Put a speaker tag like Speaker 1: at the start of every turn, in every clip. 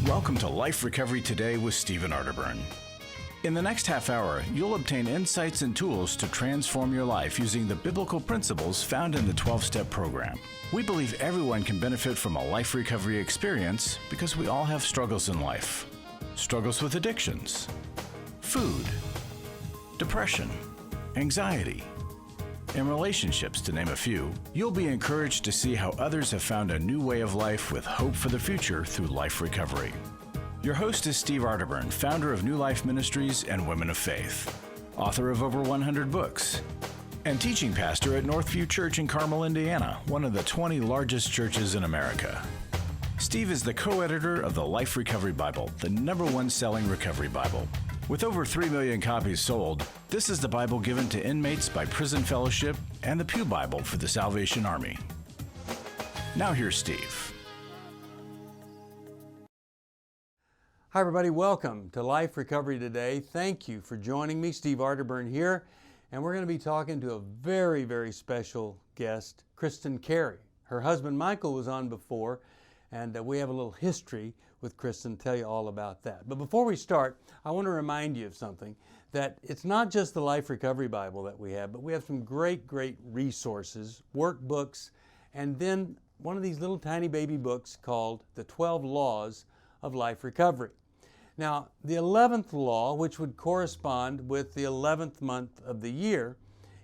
Speaker 1: Welcome to Life Recovery Today with Stephen Arterburn. In the next half hour, you'll obtain insights and tools to transform your life using the biblical principles found in the 12-step program. We believe everyone can benefit from a life recovery experience because we all have struggles in life. Struggles with addictions, food, depression, anxiety, and relationships, to name a few. You'll be encouraged to see how others have found a new way of life with hope for the future through life recovery. Your host is Steve Arterburn, founder of New Life Ministries and Women of Faith, author of over 100 books, and teaching pastor at Northview Church in Carmel, Indiana, one of the 20 largest churches in America. Steve is the co-editor of the Life Recovery Bible, the #1 selling recovery Bible. With over 3 million copies sold, this is the Bible given to inmates by Prison Fellowship and the Pew Bible for the Salvation Army. Now here's Steve.
Speaker 2: Hi everybody, welcome to Life Recovery Today. Thank you for joining me. Steve Arterburn here, and we're going to be talking to a very, very special guest, Kristin Cary. Her husband Michael was on before, and we have a little history with Kristin, tell you all about that. But before we start, I want to remind you of something, that it's not just the Life Recovery Bible that we have, but we have some great, great resources, workbooks, and then one of these little tiny baby books called The 12 Laws of Life Recovery. Now, the 11th law, which would correspond with the 11th month of the year,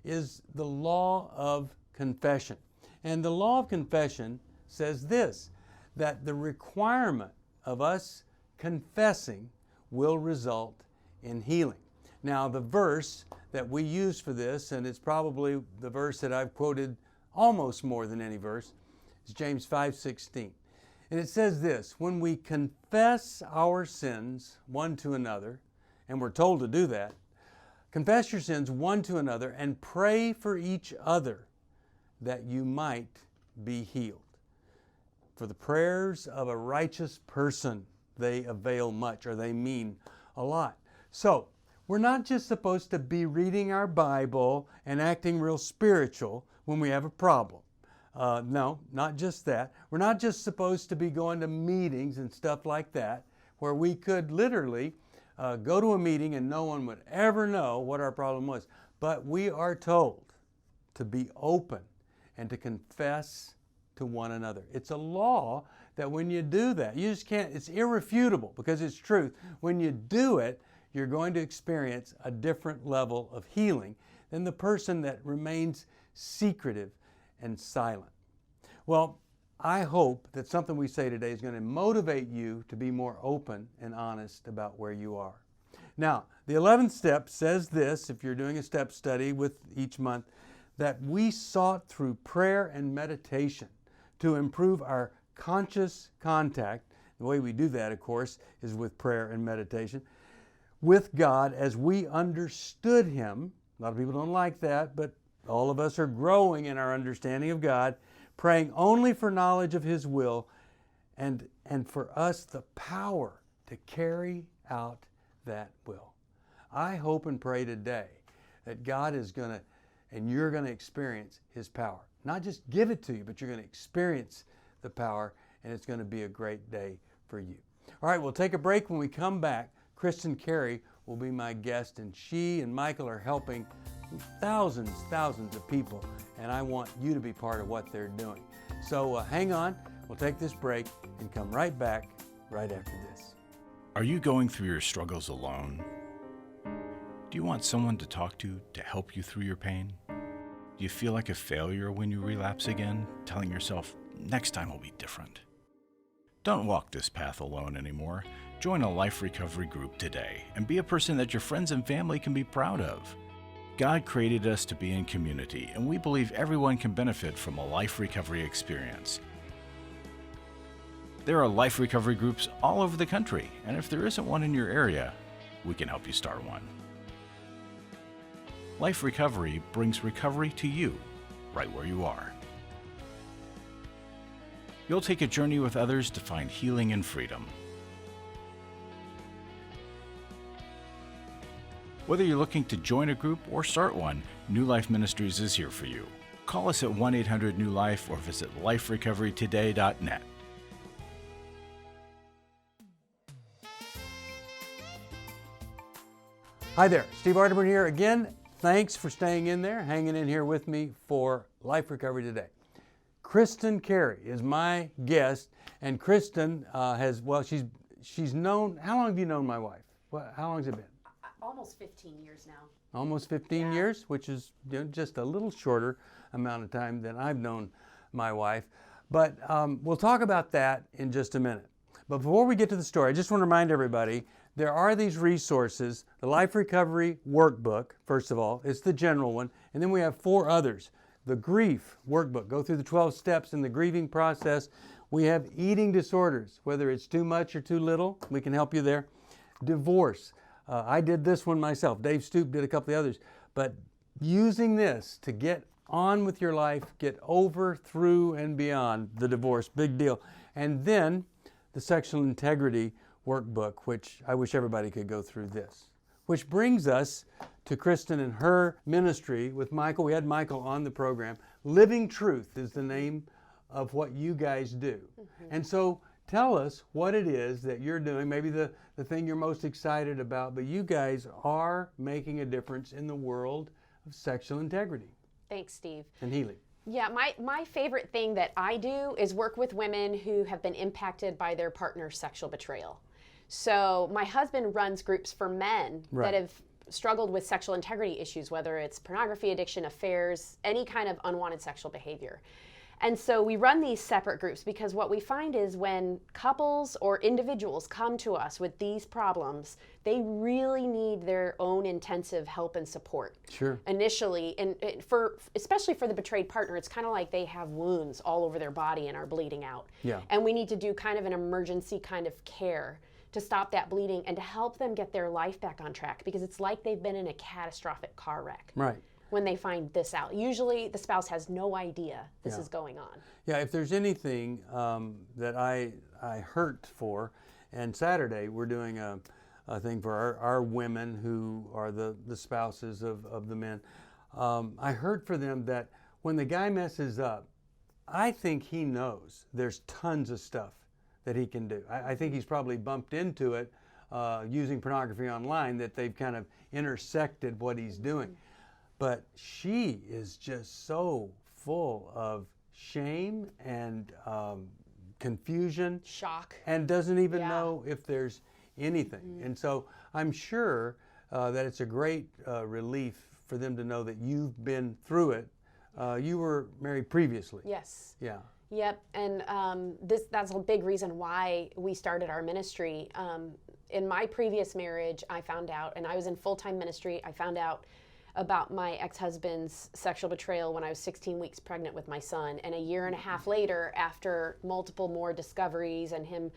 Speaker 2: is the law of confession. And the law of confession says this, that the requirement of us confessing will result in healing. Now, the verse that we use for this, and it's probably the verse that I've quoted almost more than any verse, is James 5:16. And it says this, when we confess our sins one to another, and we're told to do that, confess your sins one to another and pray for each other that you might be healed. For the prayers of a righteous person, they avail much, or they mean a lot. So, we're not just supposed to be reading our Bible and acting real spiritual when we have a problem. No, not just that. We're not just supposed to be going to meetings and stuff like that, where we could literally go to a meeting and no one would ever know what our problem was. But we are told to be open and to confess to one another. It's a law that when you do that, you just can't, it's irrefutable because it's truth. When you do it, you're going to experience a different level of healing than the person that remains secretive and silent. Well, I hope that something we say today is going to motivate you to be more open and honest about where you are. Now, the 11th step says this, if you're doing a step study with each month, that we sought through prayer and meditation to improve our conscious contact. The way we do that, of course, is with prayer and meditation, with God as we understood Him. A lot of people don't like that, but all of us are growing in our understanding of God, praying only for knowledge of His will and for us the power to carry out that will. I hope and pray today that God is going to, and you're going to experience His power. Not just give it to you, but you're going to experience the power, and it's going to be a great day for you. All right, we'll take a break. When we come back, Kristin Cary will be my guest, and she and Michael are helping thousands of people, and I want you to be part of what they're doing. So hang on, we'll take this break and come right back right after this.
Speaker 1: Are you going through your struggles alone? Do you want someone to talk to help you through your pain? Do you feel like a failure when you relapse again, telling yourself, next time will be different? Don't walk this path alone anymore. Join a life recovery group today and be a person that your friends and family can be proud of. God created us to be in community, and we believe everyone can benefit from a life recovery experience. There are life recovery groups all over the country, and if there isn't one in your area, we can help you start one. Life Recovery brings recovery to you, right where you are. You'll take a journey with others to find healing and freedom. Whether you're looking to join a group or start one, New Life Ministries is here for you. Call us at 1-800-NEW-LIFE or visit liferecoverytoday.net.
Speaker 2: Hi there, Steve Arterburn here again. Thanks for staying in there, hanging in here with me for Life Recovery Today. Kristin Cary is my guest, and Kristin she's known. How long have you known my wife? How long has it been?
Speaker 3: Almost 15 years now.
Speaker 2: Almost 15 years, which is just a little shorter amount of time than I've known my wife. But we'll talk about that in just a minute. But before we get to the story, I just want to remind everybody, there are these resources. The Life Recovery Workbook, first of all, it's the general one. And then we have 4 others. The Grief Workbook, go through the 12 steps in the grieving process. We have eating disorders, whether it's too much or too little, we can help you there. Divorce. I did this one myself. Dave Stoop did a couple of the others. But using this to get on with your life, get over, through, and beyond the divorce, big deal. And then the Sexual Integrity Workbook, which I wish everybody could go through this. Which brings us to Kristin and her ministry with Michael. We had Michael on the program. Living Truth is the name of what you guys do. And so tell us what it is that you're doing, maybe the thing you're most excited about, but you guys are making a difference in the world of sexual integrity.
Speaker 3: Thanks, Steve.
Speaker 2: And healing.
Speaker 3: Yeah, my favorite thing that I do is work with women who have been impacted by their partner's sexual betrayal. So my husband runs groups for men that have struggled with sexual integrity issues, whether it's pornography addiction, affairs, any kind of unwanted sexual behavior. And so we run these separate groups because what we find is when couples or individuals come to us with these problems, they really need their own intensive help and support.
Speaker 2: Sure.
Speaker 3: Initially, and especially for the betrayed partner, it's kind of like they have wounds all over their body and are bleeding out.
Speaker 2: Yeah.
Speaker 3: And we need to do kind of an emergency kind of care to stop that bleeding and to help them get their life back on track, because it's like they've been in a catastrophic car wreck.
Speaker 2: Right.
Speaker 3: When they find this out. Usually the spouse has no idea this is going on.
Speaker 2: Yeah, if there's anything that I hurt for, and Saturday we're doing a thing for our women who are the spouses of the men. I hurt for them that when the guy messes up, I think he knows there's tons of stuff that he can do. I think he's probably bumped into it using pornography online, that they've kind of intersected what he's doing. But she is just so full of shame and confusion.
Speaker 3: Shock.
Speaker 2: And doesn't even know if there's anything. And so I'm sure that it's a great relief for them to know that you've been through it. You were married previously.
Speaker 3: Yes.
Speaker 2: Yeah.
Speaker 3: Yep, and that's a big reason why we started our ministry. In my previous marriage, I found out, and I was in full-time ministry, I found out about my ex-husband's sexual betrayal when I was 16 weeks pregnant with my son. And a year and a half later, after multiple more discoveries and him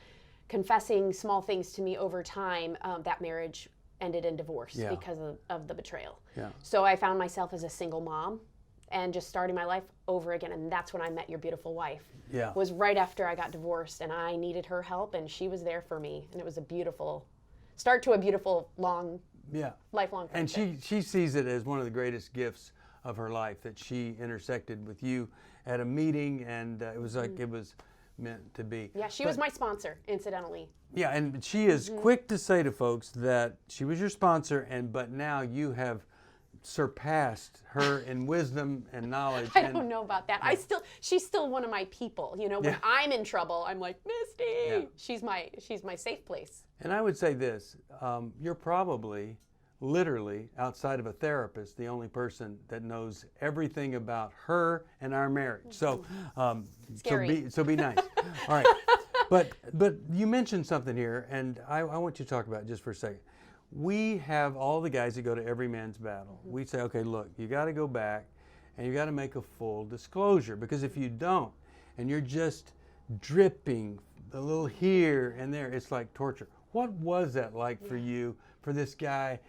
Speaker 3: confessing small things to me over time, that marriage ended in divorce because of the betrayal. Yeah. So I found myself as a single mom and just starting my life over again. And that's when I met your beautiful wife. Yeah. It was right after I got divorced, and I needed her help, and she was there for me. And it was a beautiful start to a beautiful, long, lifelong friendship.
Speaker 2: And she sees it as one of the greatest gifts of her life, that she intersected with you at a meeting, and it was like it was meant to be.
Speaker 3: Yeah, she was my sponsor, incidentally.
Speaker 2: Yeah, and she is quick to say to folks that she was your sponsor, but now you have surpassed her in wisdom and knowledge.
Speaker 3: I don't know about that. Yeah. She's still one of my people. You know, when I'm in trouble, I'm like, Misty. Yeah. She's my safe place.
Speaker 2: And I would say this: you're probably, literally, outside of a therapist, the only person that knows everything about her and our marriage. So,
Speaker 3: Scary.
Speaker 2: so be nice. All right. But you mentioned something here, and I want you to talk about it just for a second. We have all the guys that go to Every Man's Battle. We say, okay, look, you got to go back and you got to make a full disclosure, because if you don't, and you're just dripping a little here and there, it's like torture. What was that like for you, for this guy?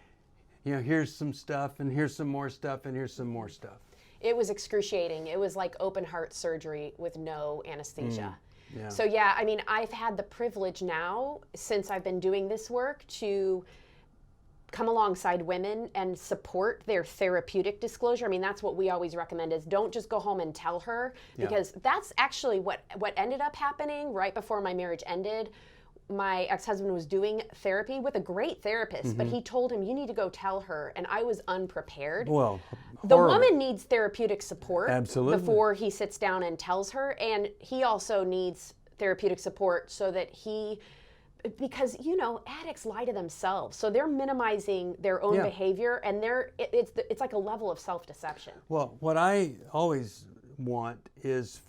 Speaker 2: You know, here's some stuff, and here's some more stuff, and here's some more stuff.
Speaker 3: It was excruciating. It was like open heart surgery with no anesthesia.
Speaker 2: Yeah.
Speaker 3: So yeah, I mean, I've had the privilege now, since I've been doing this work, to come alongside women and support their therapeutic disclosure. I mean, that's what we always recommend, is don't just go home and tell her, because that's actually what ended up happening right before my marriage ended. my ex-husband was doing therapy with a great therapist, but he told him, you need to go tell her, and I was unprepared.
Speaker 2: Well,
Speaker 3: the
Speaker 2: horrible.
Speaker 3: woman needs therapeutic support
Speaker 2: Absolutely.
Speaker 3: before he sits down and tells her, and he also needs therapeutic support so that because addicts lie to themselves, so they're minimizing their own behavior, and it's like a level of self-deception.
Speaker 2: Well, what I always want is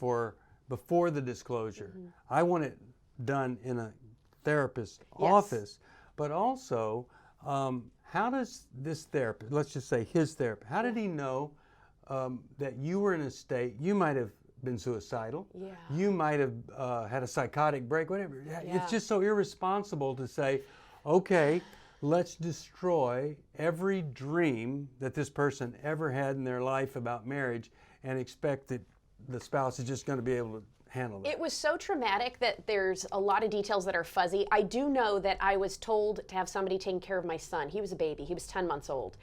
Speaker 2: before the disclosure, I want it done in a therapist's office, but also how does this therapist, let's just say his therapist, how did he know that you were in a state, you might have been suicidal, you might have had a psychotic break, whatever. It's just so irresponsible to say, okay, let's destroy every dream that this person ever had in their life about marriage and expect that the spouse is just going to be able to handle it.
Speaker 3: It was so traumatic that there's a lot of details that are fuzzy. I do know that I was told to have somebody taking care of my son. He was a baby. He was 10 months old.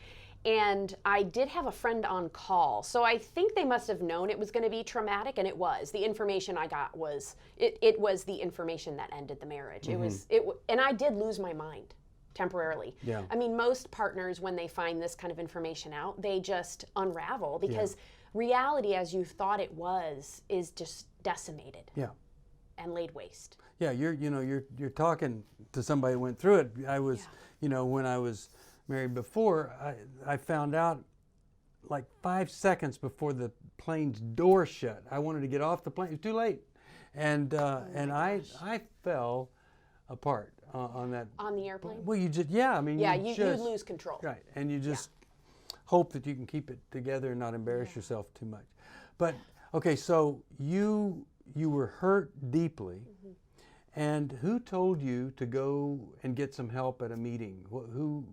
Speaker 3: And I did have a friend on call. So I think they must have known it was going to be traumatic, and it was. The information I got was, it was the information that ended the marriage. And I did lose my mind temporarily.
Speaker 2: Yeah.
Speaker 3: I mean, most partners, when they find this kind of information out, they just unravel because reality as you thought it was is just decimated and laid waste.
Speaker 2: Yeah, you're talking to somebody who went through it. I was, when I was married before, I found out like 5 seconds before the plane's door shut. I wanted to get off the plane. It was too late, and I fell apart on that.
Speaker 3: On the airplane?
Speaker 2: Well, you just
Speaker 3: you lose control.
Speaker 2: Right, and you just hope that you can keep it together and not embarrass yourself too much. But okay, so you were hurt deeply, and who told you to go and get some help at a meeting? Who?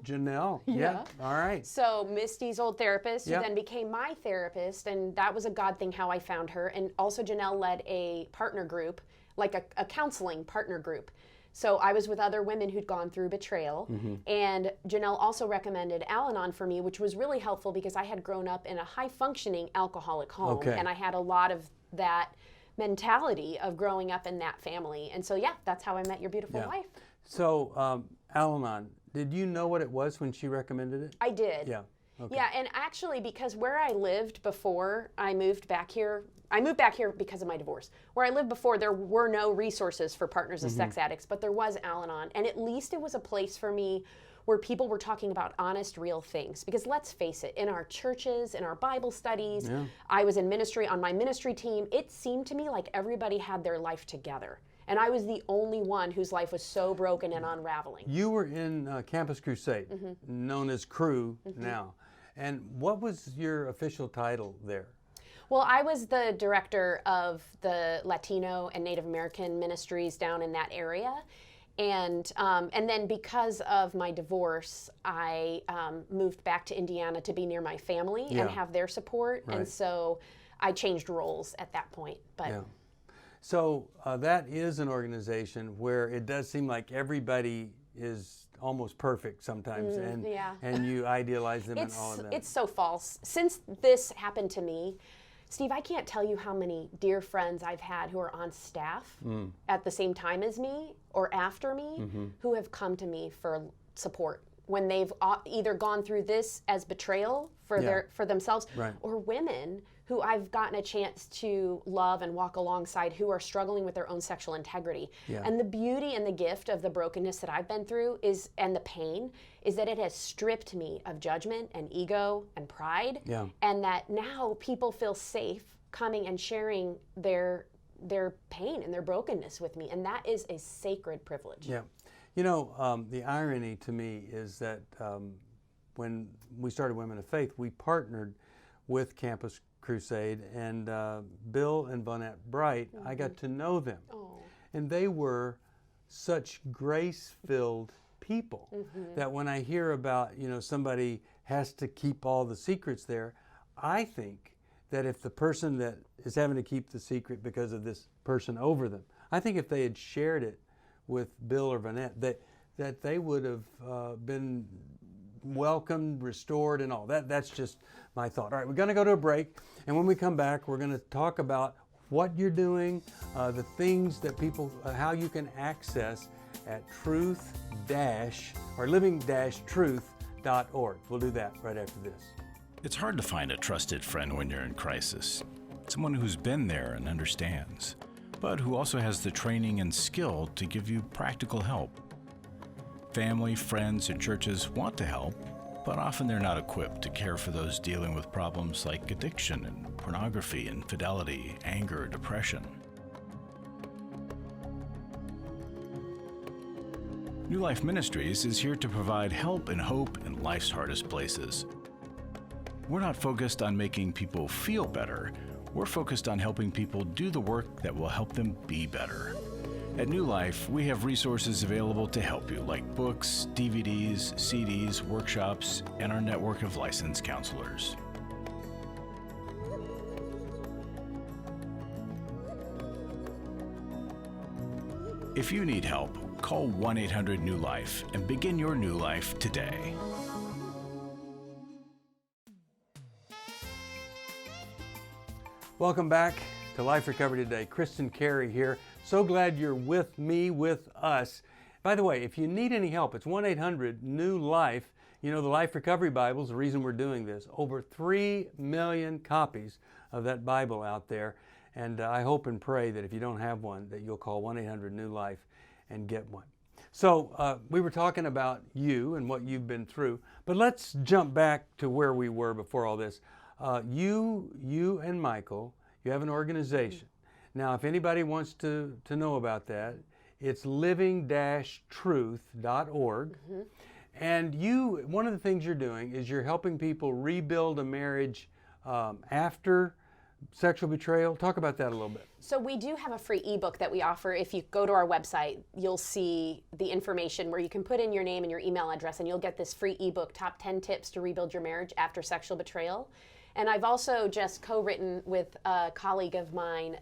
Speaker 2: Janelle. Yeah. All right.
Speaker 3: So Misty's old therapist, who then became my therapist, and that was a God thing how I found her. And also Janelle led a partner group, like a counseling partner group. So I was with other women who'd gone through betrayal, and Janelle also recommended Al-Anon for me, which was really helpful because I had grown up in a high-functioning alcoholic home, and I had a lot of that mentality of growing up in that family. And so, that's how I met your beautiful wife.
Speaker 2: So Al-Anon, did you know what it was when she recommended it?
Speaker 3: I did.
Speaker 2: Yeah. Okay.
Speaker 3: Yeah, and actually, because where I lived before I moved back here because of my divorce. Where I lived before, there were no resources for partners of sex addicts, but there was Al-Anon, and at least it was a place for me where people were talking about honest, real things. Because let's face it, in our churches, in our Bible studies, I was in ministry, on my ministry team, it seemed to me like everybody had their life together. And I was the only one whose life was so broken and unraveling.
Speaker 2: You were in Campus Crusade, known as Cru now. And what was your official title there?
Speaker 3: Well, I was the director of the Latino and Native American ministries down in that area. And then because of my divorce, I moved back to Indiana to be near my family and have their support. Right. And so I changed roles at that point. But
Speaker 2: So that is an organization where it does seem like everybody is almost perfect sometimes, and you idealize them and all of that.
Speaker 3: It's so false. Since this happened to me, Steve, I can't tell you how many dear friends I've had who are on staff at the same time as me or after me who have come to me for support when they've either gone through this as betrayal for themselves, or women who I've gotten a chance to love and walk alongside who are struggling with their own sexual integrity. And the beauty and the gift of the brokenness that I've been through and the pain is that it has stripped me of judgment and ego and pride, and that now people feel safe coming and sharing their pain and their brokenness with me, and that is a sacred privilege.
Speaker 2: The irony to me is that when we started Women of Faith, we partnered with Campus Crusade, and Bill and Vonette Bright, I got to know them. And they were such grace-filled people that when I hear about, somebody has to keep all the secrets there, I think that if the person that is having to keep the secret because of this person over them, I think if they had shared it with Bill or Vonette, that they would have been welcomed, restored, and all. That's just my thought. All right, we're going to go to a break, and when we come back, we're going to talk about what you're doing, the things that people, how you can access at living-truth.org. We'll do that right after this.
Speaker 1: It's hard to find a trusted friend when you're in crisis. Someone who's been there and understands, but who also has the training and skill to give you practical help. Family, friends, and churches want to help, but often they're not equipped to care for those dealing with problems like addiction and pornography, infidelity, anger, depression. New Life Ministries is here to provide help and hope in life's hardest places. We're not focused on making people feel better. We're focused on helping people do the work that will help them be better. At New Life, we have resources available to help you, like books, DVDs, CDs, workshops, and our network of licensed counselors. If you need help, call 1-800-NEW-LIFE and begin your new life today.
Speaker 2: Welcome back to Life Recovery Today. Kristin Cary here. So glad you're with me, with us. By the way, if you need any help, it's 1-800-NEW-LIFE. You know, the Life Recovery Bible is the reason we're doing this. Over 3 million copies of that Bible out there. And I hope and pray that if you don't have one, that you'll call 1-800-NEW-LIFE and get one. So we were talking about you and what you've been through, but let's jump back to where we were before all this. You and Michael, you have an organization. Now, if anybody wants to know about that, it's living-truth.org. And one of the things you're doing is you're helping people rebuild a marriage after sexual betrayal. Talk about that a little bit.
Speaker 3: So we do have a free ebook that we offer. If you go to our website, you'll see the information where you can put in your name and your email address, and you'll get this free ebook, Top 10 Tips to Rebuild Your Marriage After Sexual Betrayal. And I've also just co-written with a colleague of mine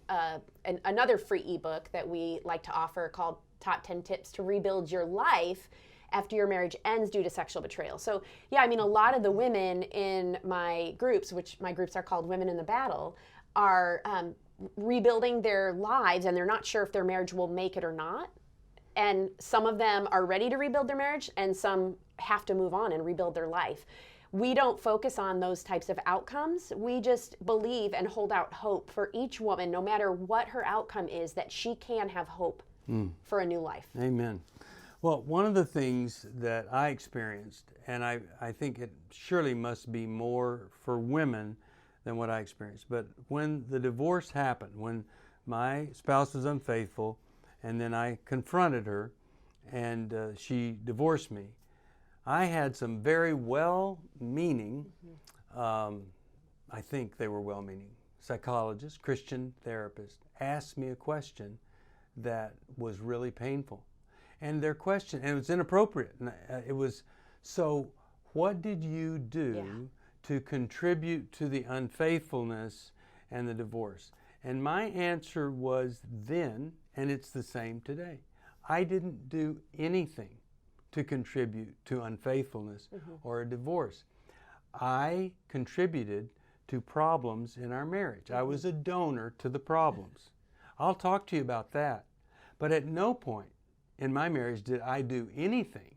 Speaker 3: another free ebook that we like to offer called Top 10 Tips to Rebuild Your Life After Your Marriage Ends Due to Sexual Betrayal. So yeah, I mean, a lot of the women in my groups, which my groups are called Women in the Battle, are rebuilding their lives, and they're not sure if their marriage will make it or not. And some of them are ready to rebuild their marriage, and some have to move on and rebuild their life. We don't focus on those types of outcomes. We just believe and hold out hope for each woman, no matter what her outcome is, that she can have hope for a new life.
Speaker 2: Amen. Well, one of the things that I experienced, and I think it surely must be more for women than what I experienced, but when the divorce happened, when my spouse was unfaithful, and then I confronted her, and she divorced me, I had some very well-meaning, I think they were well-meaning, psychologists, Christian therapists, asked me a question that was really painful. And their question, and it was inappropriate, and it was, so what did you do to contribute to the unfaithfulness and the divorce? And my answer was then, and it's the same today, I didn't do anything to contribute to unfaithfulness or a divorce. I contributed to problems in our marriage. I was a donor to the problems. I'll talk to you about that. But at no point in my marriage did I do anything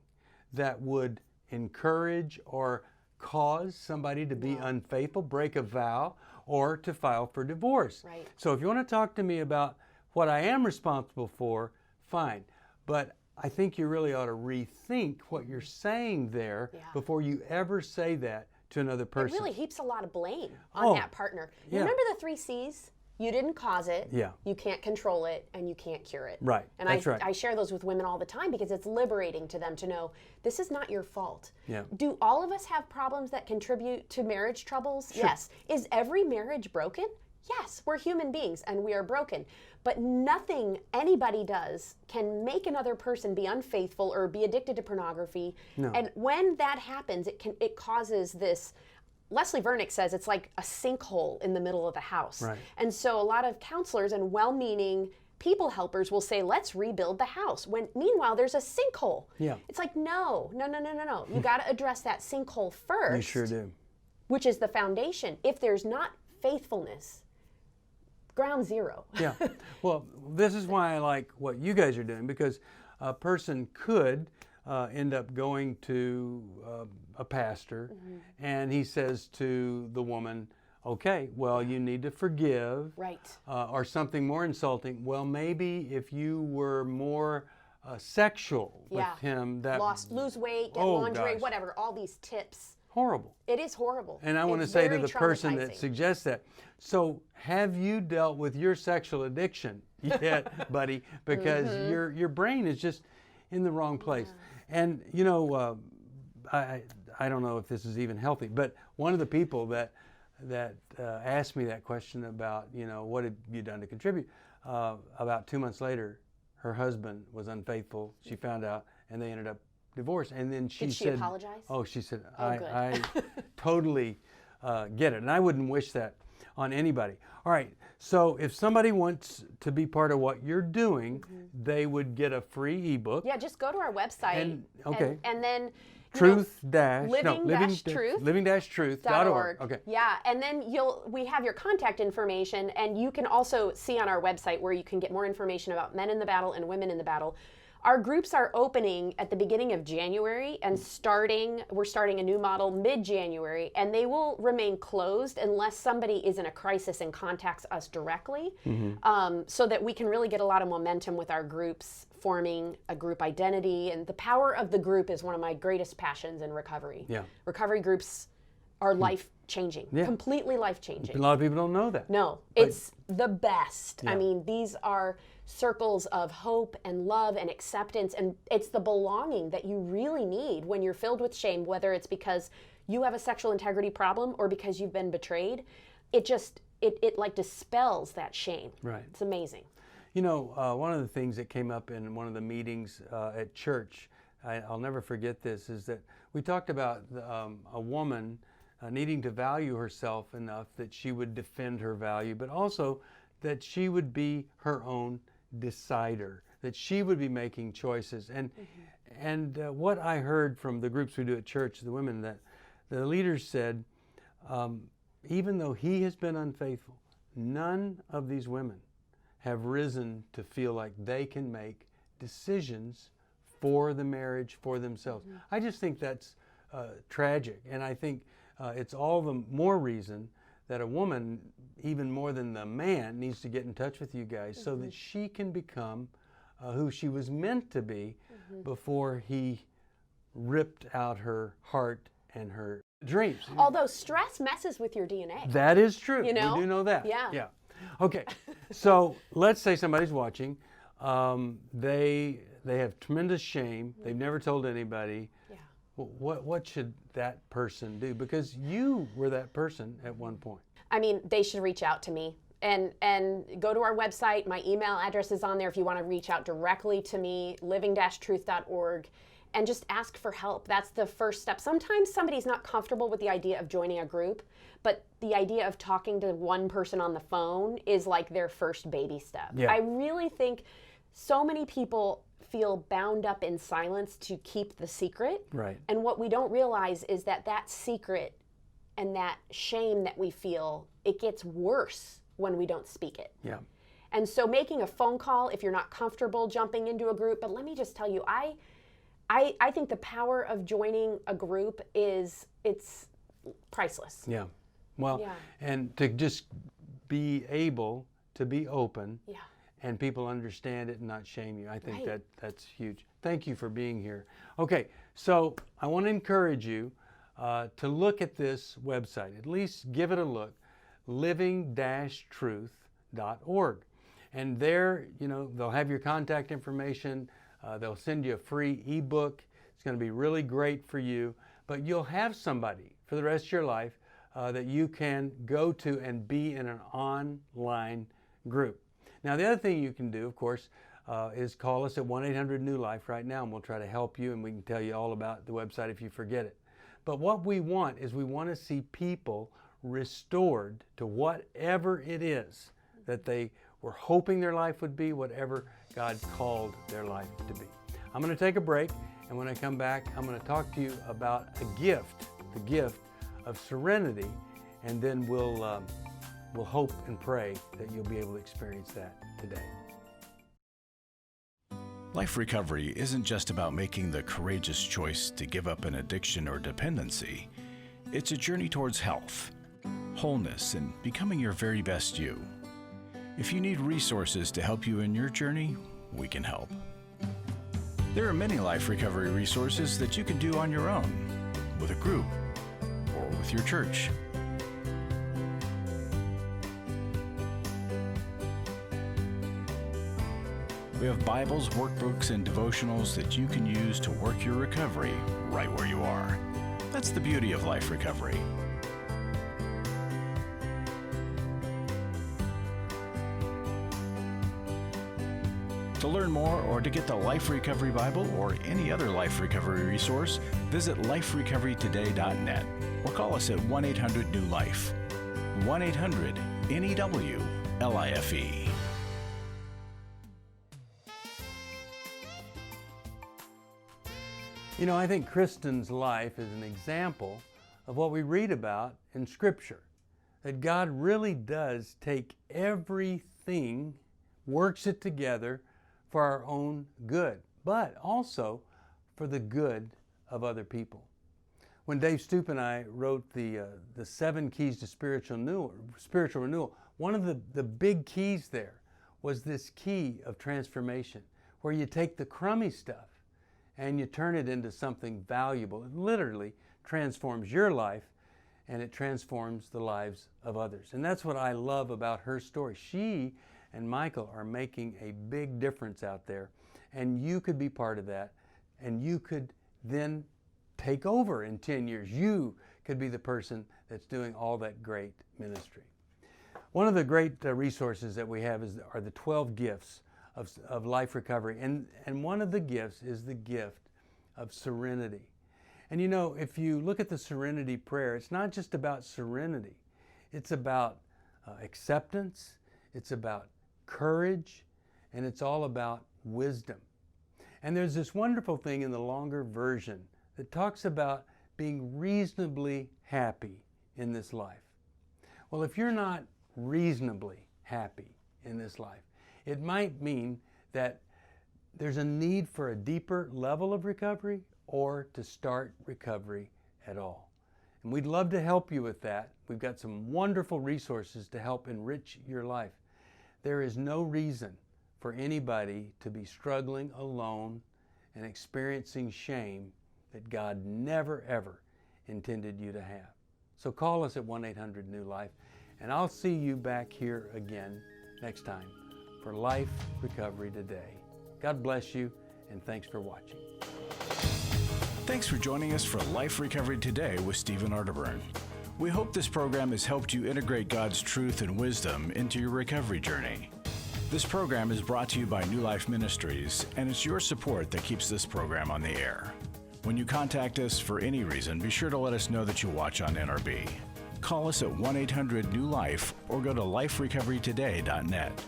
Speaker 2: that would encourage or cause somebody to be unfaithful, break a vow, or to file for divorce.
Speaker 3: Right.
Speaker 2: So if you want to talk to me about what I am responsible for, fine. But I think you really ought to rethink what you're saying there before you ever say that to another person.
Speaker 3: It really heaps a lot of blame on that partner. You remember the 3 C's? You didn't cause it, you can't control it, and you can't cure it.
Speaker 2: Right,
Speaker 3: and
Speaker 2: that's right.
Speaker 3: I share those with women all the time because it's liberating to them to know this is not your fault.
Speaker 2: Yeah.
Speaker 3: Do all of us have problems that contribute to marriage troubles?
Speaker 2: Sure.
Speaker 3: Yes. Is every marriage broken? Yes, we're human beings and we are broken. But nothing anybody does can make another person be unfaithful or be addicted to pornography.
Speaker 2: No.
Speaker 3: And when that happens, it causes this, Leslie Vernick says it's like a sinkhole in the middle of the house.
Speaker 2: Right.
Speaker 3: And so a lot of counselors and well-meaning people helpers will say, let's rebuild the house. When meanwhile, there's a sinkhole.
Speaker 2: Yeah.
Speaker 3: It's like, no. You got to address that sinkhole first.
Speaker 2: You sure do.
Speaker 3: Which is the foundation. If there's not faithfulness, ground zero.
Speaker 2: Yeah. Well, this is why I like what you guys are doing, because a person could end up going to a pastor, and he says to the woman, okay, well, you need to forgive.
Speaker 3: Right.
Speaker 2: Or something more insulting. Well, maybe if you were more sexual with him, that
Speaker 3: lose weight, get
Speaker 2: Oh,
Speaker 3: lingerie,
Speaker 2: gosh.
Speaker 3: whatever, all these tips.
Speaker 2: horrible.
Speaker 3: It is horrible.
Speaker 2: And I want to
Speaker 3: It's
Speaker 2: say to
Speaker 3: very
Speaker 2: the person that
Speaker 3: traumatizing.
Speaker 2: suggests that, so have you dealt with your sexual addiction yet, buddy? Because your brain is just in the wrong place. And you know, I don't know if this is even healthy, but one of the people that asked me that question about, you know, what have you done to contribute? About 2 months later, her husband was unfaithful. She found out, and they ended up divorced. And then she
Speaker 3: Did she
Speaker 2: said,
Speaker 3: apologize?
Speaker 2: "Oh, she said,
Speaker 3: Oh, good.
Speaker 2: I totally get it, and I wouldn't wish that on anybody." All right. So if somebody wants to be part of what you're doing, they would get a free ebook.
Speaker 3: Yeah, just go to our website.
Speaker 2: And- okay.
Speaker 3: And then
Speaker 2: living-truth.org. Okay.
Speaker 3: Yeah, and then we have your contact information, and you can also see on our website where you can get more information about Men in the Battle and Women in the Battle. Our groups are opening at the beginning of January, and we're starting a new model mid-January, and they will remain closed unless somebody is in a crisis and contacts us directly, so that we can really get a lot of momentum with our groups, forming a group identity. And the power of the group is one of my greatest passions in recovery.
Speaker 2: Yeah.
Speaker 3: Recovery groups are life-changing,
Speaker 2: Yeah.
Speaker 3: completely life-changing.
Speaker 2: A lot of people don't know that.
Speaker 3: No, it's the best.
Speaker 2: Yeah.
Speaker 3: I mean, these are circles of hope and love and acceptance, and it's the belonging that you really need when you're filled with shame, whether it's because you have a sexual integrity problem or because you've been betrayed. It like dispels that shame.
Speaker 2: Right.
Speaker 3: It's amazing.
Speaker 2: You know, one of the things that came up in one of the meetings at church, I'll never forget this, is that we talked about a woman needing to value herself enough that she would defend her value, but also that she would be her own decider, that she would be making choices. And what I heard from the groups we do at church, the women, that the leaders said, even though he has been unfaithful, none of these women have risen to feel like they can make decisions for the marriage, for themselves. I just think that's tragic, and I think it's all the more reason that a woman, even more than the man, needs to get in touch with you guys so that she can become who she was meant to be before he ripped out her heart and her dreams.
Speaker 3: Although stress messes with your DNA.
Speaker 2: That is true.
Speaker 3: You know?
Speaker 2: We do know that.
Speaker 3: Yeah.
Speaker 2: Yeah. Okay. So let's say somebody's watching. They have tremendous shame. They've never told anybody.
Speaker 3: Yeah.
Speaker 2: What should that person do? Because you were that person at one point.
Speaker 3: I mean, they should reach out to me and go to our website. My email address is on there if you want to reach out directly to me, living-truth.org, and just ask for help. That's the first step. Sometimes somebody's not comfortable with the idea of joining a group, but the idea of talking to one person on the phone is like their first baby step.
Speaker 2: Yeah.
Speaker 3: I really think so many people feel bound up in silence to keep the secret.
Speaker 2: Right.
Speaker 3: And what we don't realize is that secret and that shame that we feel, it gets worse when we don't speak it.
Speaker 2: Yeah.
Speaker 3: And so making a phone call if you're not comfortable jumping into a group, but let me just tell you, I think the power of joining a group it's priceless.
Speaker 2: Yeah. Well,
Speaker 3: Yeah.
Speaker 2: and to just be able to be open
Speaker 3: Yeah.
Speaker 2: and people understand it and not shame you. I think
Speaker 3: Right.
Speaker 2: that's huge. Thank you for being here. Okay, so I want to encourage you to look at this website. At least give it a look, living-truth.org. And there, you know, they'll have your contact information. They'll send you a free ebook. It's going to be really great for you. But you'll have somebody for the rest of your life that you can go to and be in an online group. Now, the other thing you can do, of course, is call us at 1-800-NEW-LIFE right now, and we'll try to help you, and we can tell you all about the website if you forget it. But what we want is we want to see people restored to whatever it is that they were hoping their life would be, whatever God called their life to be. I'm going to take a break, and when I come back, I'm going to talk to you about a gift, the gift of serenity, and then we'll we'll hope and pray that you'll be able to experience that today.
Speaker 1: Life recovery isn't just about making the courageous choice to give up an addiction or dependency. It's a journey towards health, wholeness, and becoming your very best you. If you need resources to help you in your journey, we can help. There are many life recovery resources that you can do on your own, with a group, or with your church. We have Bibles, workbooks, and devotionals that you can use to work your recovery right where you are. That's the beauty of life recovery. To learn more or to get the Life Recovery Bible or any other life recovery resource, visit liferecoverytoday.net or call us at 1-800-NEW-LIFE. 1-800-NEW-LIFE.
Speaker 2: You know, I think Kristin's life is an example of what we read about in Scripture. That God really does take everything, works it together for our own good, but also for the good of other people. When Dave Stoop and I wrote the 7 Keys to Spiritual Renewal, one of the big keys there was this key of transformation, where you take the crummy stuff and you turn it into something valuable. It literally transforms your life, and it transforms the lives of others. And that's what I love about her story. She and Michael are making a big difference out there, and you could be part of that, and you could then take over in 10 years. You could be the person that's doing all that great ministry. One of the great resources that we have are the 12 gifts of life recovery, and one of the gifts is the gift of serenity. And you know, if you look at the serenity prayer, it's not just about serenity. It's about acceptance, it's about courage, and it's all about wisdom. And there's this wonderful thing in the longer version that talks about being reasonably happy in this life. Well, if you're not reasonably happy in this life, it might mean that there's a need for a deeper level of recovery or to start recovery at all. And we'd love to help you with that. We've got some wonderful resources to help enrich your life. There is no reason for anybody to be struggling alone and experiencing shame that God never, ever intended you to have. So call us at 1-800-NEW-LIFE, and I'll see you back here again next time for Life Recovery Today. God bless you, and thanks for watching.
Speaker 1: Thanks for joining us for Life Recovery Today with Stephen Arterburn. We hope this program has helped you integrate God's truth and wisdom into your recovery journey. This program is brought to you by New Life Ministries, and it's your support that keeps this program on the air. When you contact us for any reason, be sure to let us know that you watch on NRB. Call us at 1-800-NEW-LIFE or go to liferecoverytoday.net.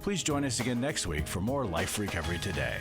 Speaker 1: Please join us again next week for more Life Recovery Today.